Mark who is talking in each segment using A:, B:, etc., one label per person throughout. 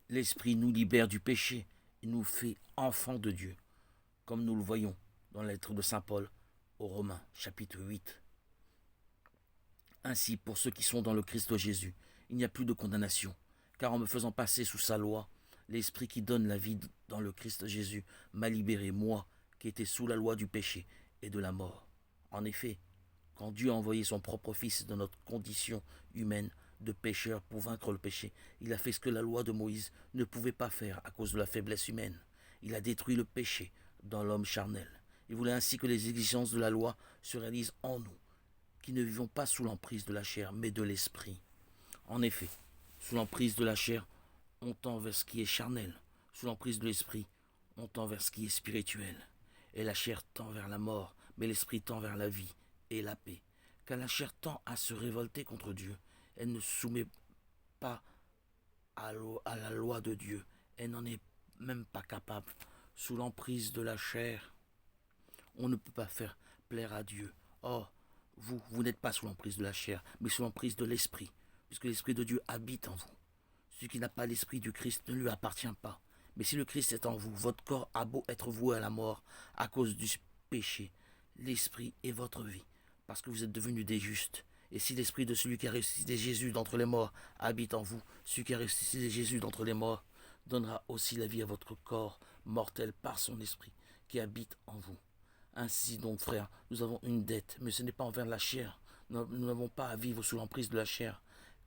A: L'Esprit nous libère du péché et nous fait enfants de Dieu, comme nous le voyons dans la lettre de Saint Paul aux Romains, chapitre 8. Ainsi, pour ceux qui sont dans le Christ Jésus, il n'y a plus de condamnation, car en me faisant passer sous sa loi, l'Esprit qui donne la vie dans le Christ Jésus m'a libéré, moi, qui étais sous la loi du péché et de la mort. En effet, quand Dieu a envoyé son propre Fils dans notre condition humaine de pécheur pour vaincre le péché, il a fait ce que la loi de Moïse ne pouvait pas faire à cause de la faiblesse humaine. Il a détruit le péché dans l'homme charnel. Il voulait ainsi que les exigences de la loi se réalisent en nous, qui ne vivons pas sous l'emprise de la chair, mais de l'esprit. En effet, sous l'emprise de la chair, on tend vers ce qui est charnel. Sous l'emprise de l'esprit, on tend vers ce qui est spirituel. Et la chair tend vers la mort, mais l'esprit tend vers la vie et la paix. Car la chair tend à se révolter contre Dieu. Elle ne soumet pas à la loi de Dieu. Elle n'en est même pas capable. Sous l'emprise de la chair, on ne peut pas faire plaire à Dieu. Or, vous n'êtes pas sous l'emprise de la chair, mais sous l'emprise de l'esprit, puisque l'esprit de Dieu habite en vous. Celui qui n'a pas l'esprit du Christ ne lui appartient pas. Mais si le Christ est en vous, votre corps a beau être voué à la mort à cause du péché, l'esprit est votre vie, parce que vous êtes devenus des justes. Et si l'esprit de celui qui a ressuscité Jésus d'entre les morts habite en vous, celui qui a ressuscité Jésus d'entre les morts donnera aussi la vie à votre corps mortel par son esprit qui habite en vous. Ainsi donc, frères, nous avons une dette, mais ce n'est pas envers la chair. Nous n'avons pas à vivre sous l'emprise de la chair.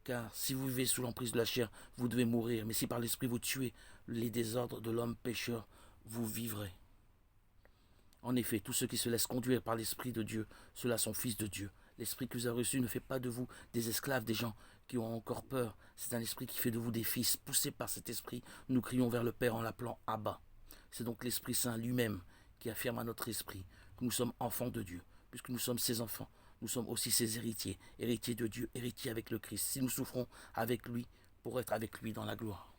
A: Car si vous vivez sous l'emprise de la chair, vous devez mourir. Mais si par l'esprit vous tuez les désordres de l'homme pécheur, vous vivrez. En effet, tous ceux qui se laissent conduire par l'Esprit de Dieu, ceux-là sont fils de Dieu. L'Esprit que vous avez reçu ne fait pas de vous des esclaves, des gens qui ont encore peur. C'est un esprit qui fait de vous des fils. Poussés par cet esprit, nous crions vers le Père en l'appelant Abba. C'est donc l'Esprit Saint lui-même qui affirme à notre esprit que nous sommes enfants de Dieu. Puisque nous sommes ses enfants, nous sommes aussi ses héritiers, héritiers de Dieu, héritiers avec le Christ. Si nous souffrons avec lui, pour être avec lui dans la gloire.